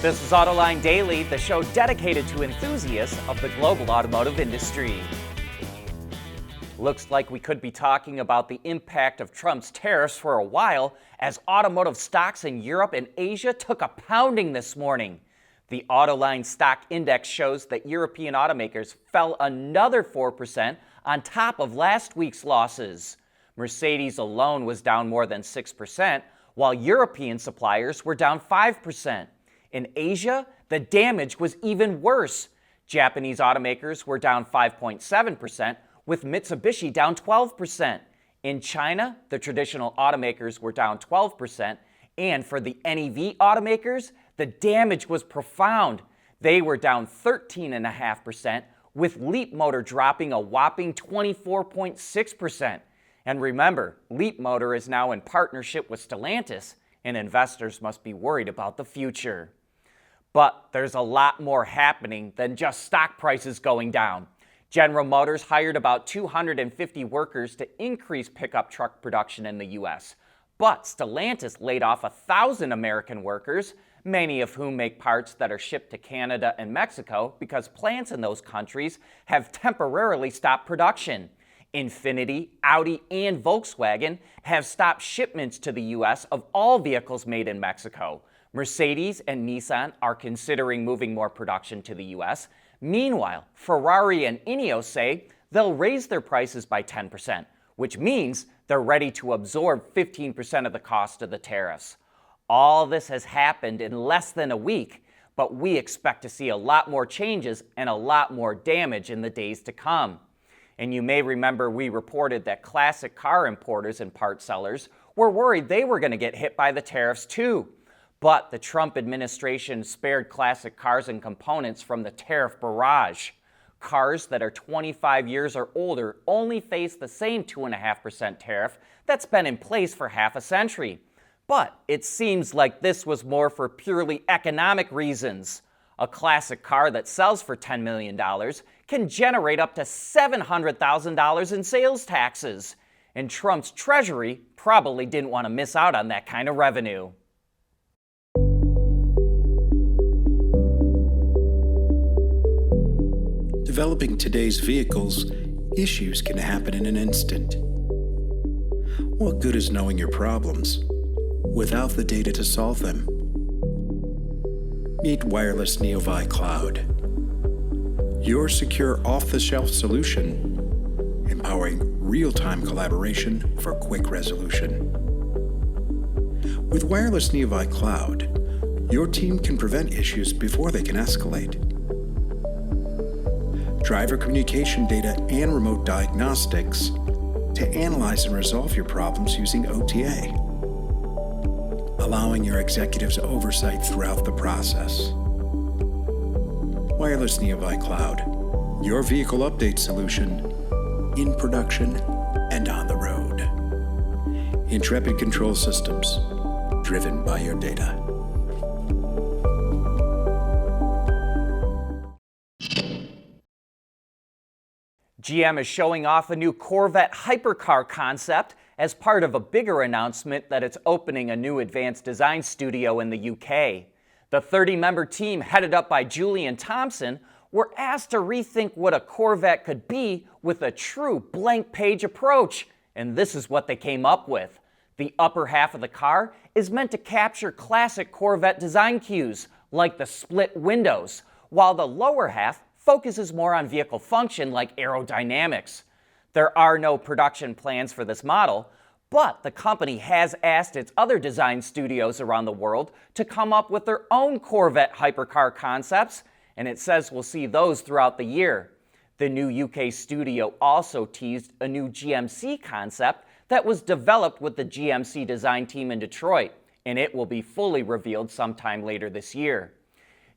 This is Autoline Daily, the show dedicated to enthusiasts of the global automotive industry. Looks like we could be talking about the impact of Trump's tariffs for a while as automotive stocks in Europe and Asia took a pounding this morning. The Autoline stock index shows that European automakers fell another 4% on top of last week's losses. Mercedes alone was down more than 6%, while European suppliers were down 5%. In Asia, the damage was even worse. Japanese automakers were down 5.7%, with Mitsubishi down 12%. In China, the traditional automakers were down 12%, and for the NEV automakers, the damage was profound. They were down 13.5%, with Leapmotor dropping a whopping 24.6%. And remember, Leapmotor is now in partnership with Stellantis, and investors must be worried about the future. But there's a lot more happening than just stock prices going down. General Motors hired about 250 workers to increase pickup truck production in the U.S. But Stellantis laid off 1,000 American workers, many of whom make parts that are shipped to Canada and Mexico because plants in those countries have temporarily stopped production. Infiniti, Audi, and Volkswagen have stopped shipments to the U.S. of all vehicles made in Mexico. Mercedes and Nissan are considering moving more production to the U.S. Meanwhile, Ferrari and Ineos say they'll raise their prices by 10%, which means they're ready to absorb 15% of the cost of the tariffs. All this has happened in less than a week, but we expect to see a lot more changes and a lot more damage in the days to come. And you may remember we reported that classic car importers and part sellers were worried they were going to get hit by the tariffs too. But the Trump administration spared classic cars and components from the tariff barrage. Cars that are 25 years or older only face the same 2.5% tariff that's been in place for half a century. But it seems like this was more for purely economic reasons. A classic car that sells for $10 million can generate up to $700,000 in sales taxes. And Trump's treasury probably didn't want to miss out on that kind of revenue. Developing today's vehicles, issues can happen in an instant. What good is knowing your problems without the data to solve them? Meet Wireless Neovi Cloud, your secure off-the-shelf solution, empowering real-time collaboration for quick resolution. With Wireless Neovi Cloud, your team can prevent issues before they can escalate. Driver communication data and remote diagnostics to analyze and resolve your problems using OTA, allowing your executives oversight throughout the process. Wireless Neovi Cloud, your vehicle update solution in production and on the road. Intrepid Control Systems, driven by your data. GM is showing off a new Corvette Hypercar concept as part of a bigger announcement that it's opening a new advanced design studio in the UK. The 30-member team, headed up by Julian Thompson, were asked to rethink what a Corvette could be with a true blank page approach, and this is what they came up with. The upper half of the car is meant to capture classic Corvette design cues, like the split windows, while the lower half focuses more on vehicle function like aerodynamics. There are no production plans for this model, but the company has asked its other design studios around the world to come up with their own Corvette hypercar concepts, and it says we'll see those throughout the year. The new UK studio also teased a new GMC concept that was developed with the GMC design team in Detroit, and it will be fully revealed sometime later this year.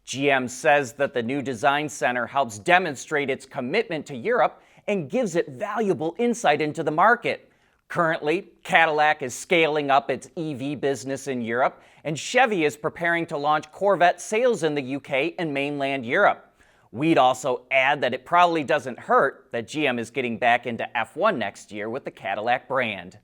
GM says that the new design center helps demonstrate its commitment to Europe and gives it valuable insight into the market. Currently, Cadillac is scaling up its EV business in Europe, and Chevy is preparing to launch Corvette sales in the UK and mainland Europe. We'd also add that it probably doesn't hurt that GM is getting back into F1 next year with the Cadillac brand.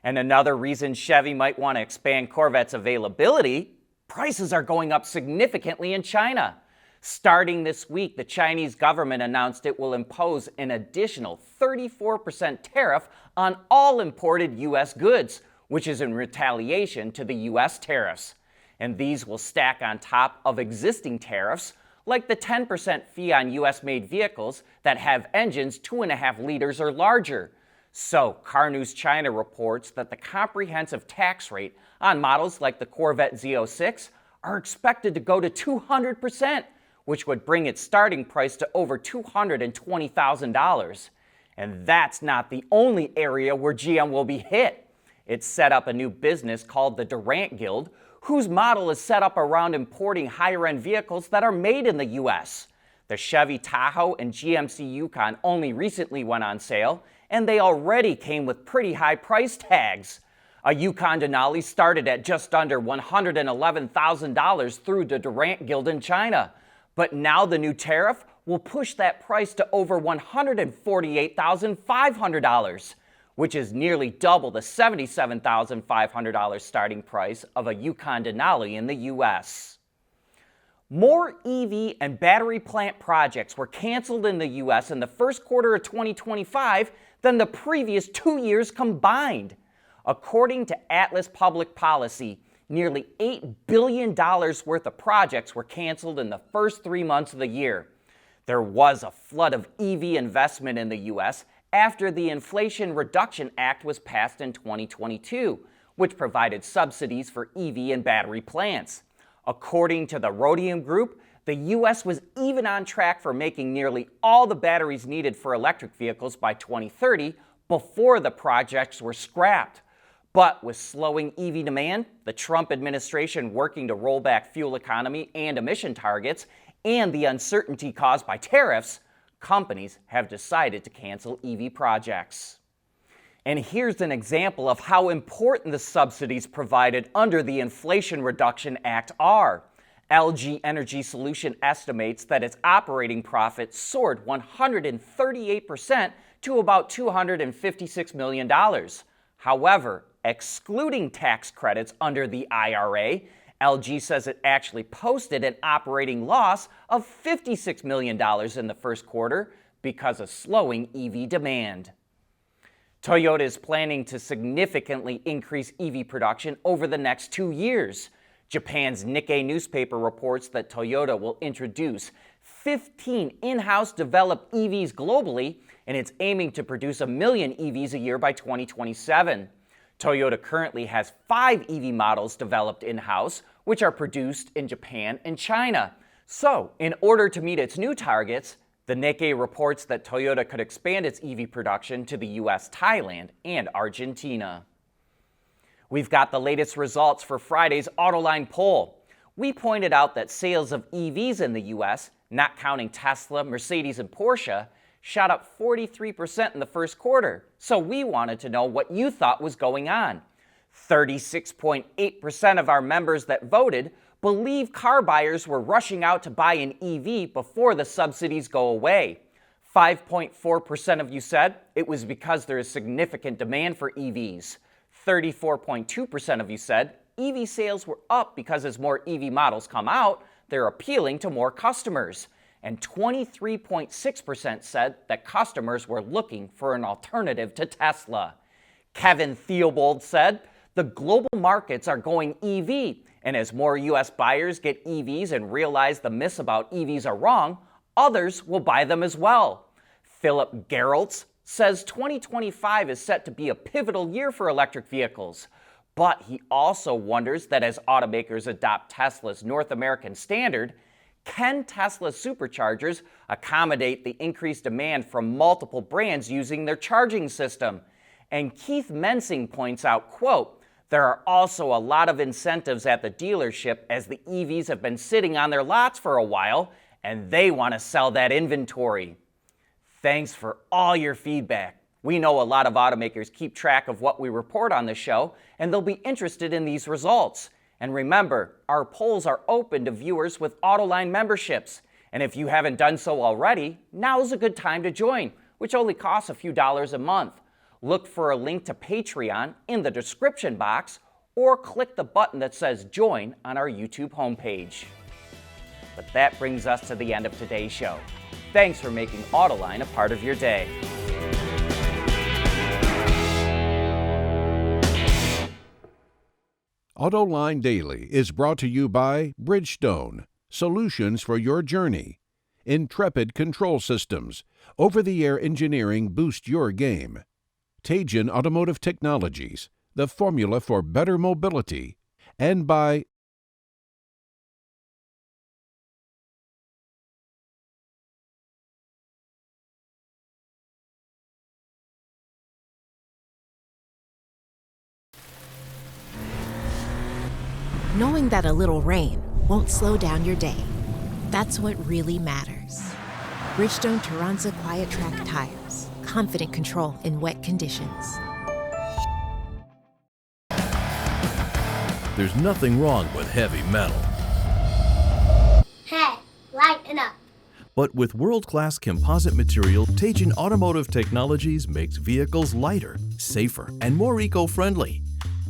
And another reason Chevy might want to expand Corvette's availability, prices are going up significantly in China. Starting this week, the Chinese government announced it will impose an additional 34% tariff on all imported U.S. goods, which is in retaliation to the U.S. tariffs. And these will stack on top of existing tariffs, like the 10% fee on U.S.-made vehicles that have engines 2.5 liters or larger. So, Car News China reports that the comprehensive tax rate on models like the Corvette Z06 are expected to go to 200%, which would bring its starting price to over $220,000. And that's not the only area where GM will be hit. It's set up a new business called the Durant Guild, whose model is set up around importing higher-end vehicles that are made in the U.S. The Chevy Tahoe and GMC Yukon only recently went on sale, and they already came with pretty high price tags. A Yukon Denali started at just under $111,000 through the Durant Guild in China. But now the new tariff will push that price to over $148,500, which is nearly double the $77,500 starting price of a Yukon Denali in the U.S. More EV and battery plant projects were canceled in the U.S. in the first quarter of 2025 than the previous 2 years combined. According to Atlas Public Policy, nearly $8 billion worth of projects were canceled in the first 3 months of the year. There was a flood of EV investment in the U.S. after the Inflation Reduction Act was passed in 2022, which provided subsidies for EV and battery plants. According to the Rhodium Group, the U.S. was even on track for making nearly all the batteries needed for electric vehicles by 2030 before the projects were scrapped. But with slowing EV demand, the Trump administration working to roll back fuel economy and emission targets, and the uncertainty caused by tariffs, companies have decided to cancel EV projects. And here's an example of how important the subsidies provided under the Inflation Reduction Act are. LG Energy Solution estimates that its operating profit soared 138% to about $256 million. However, excluding tax credits under the IRA, LG says it actually posted an operating loss of $56 million in the first quarter because of slowing EV demand. Toyota is planning to significantly increase EV production over the next 2 years. Japan's Nikkei newspaper reports that Toyota will introduce 15 in-house developed EVs globally, and it's aiming to produce 1 million EVs a year by 2027. Toyota currently has 5 EV models developed in-house, which are produced in Japan and China. So, in order to meet its new targets, the Nikkei reports that Toyota could expand its EV production to the US, Thailand, and Argentina. We've got the latest results for Friday's Autoline poll. We pointed out that sales of EVs in the US, not counting Tesla, Mercedes, and Porsche, shot up 43% in the first quarter. So we wanted to know what you thought was going on. 36.8% of our members that voted believe car buyers were rushing out to buy an EV before the subsidies go away. 5.4% of you said it was because there is significant demand for EVs. 34.2% of you said EV sales were up because as more EV models come out, they're appealing to more customers. And 23.6% said that customers were looking for an alternative to Tesla. Kevin Theobald said, the global markets are going EV, and as more U.S. buyers get EVs and realize the myths about EVs are wrong, others will buy them as well. Philip Gerolds says 2025 is set to be a pivotal year for electric vehicles, but he also wonders that as automakers adopt Tesla's North American standard, can Tesla superchargers accommodate the increased demand from multiple brands using their charging system? And Keith Mensing points out, quote, there are also a lot of incentives at the dealership as the EVs have been sitting on their lots for a while and they want to sell that inventory. Thanks for all your feedback. We know a lot of automakers keep track of what we report on the show, and they'll be interested in these results. And remember, our polls are open to viewers with Autoline memberships. And if you haven't done so already, now's a good time to join, which only costs a few dollars a month. Look for a link to Patreon in the description box or click the button that says Join on our YouTube homepage. But that brings us to the end of today's show. Thanks for making Autoline a part of your day. Autoline Daily is brought to you by Bridgestone, solutions for your journey. Intrepid Control Systems, over-the-air engineering boost your game. Teijin Automotive Technologies, the formula for better mobility. And by Knowing that a little rain won't slow down your day. That's what really matters. Bridgestone Turanza Quiet Track tires. Confident control in wet conditions. There's nothing wrong with heavy metal. Hey, lighten up. But with world-class composite material, Teijin Automotive Technologies makes vehicles lighter, safer, and more eco-friendly.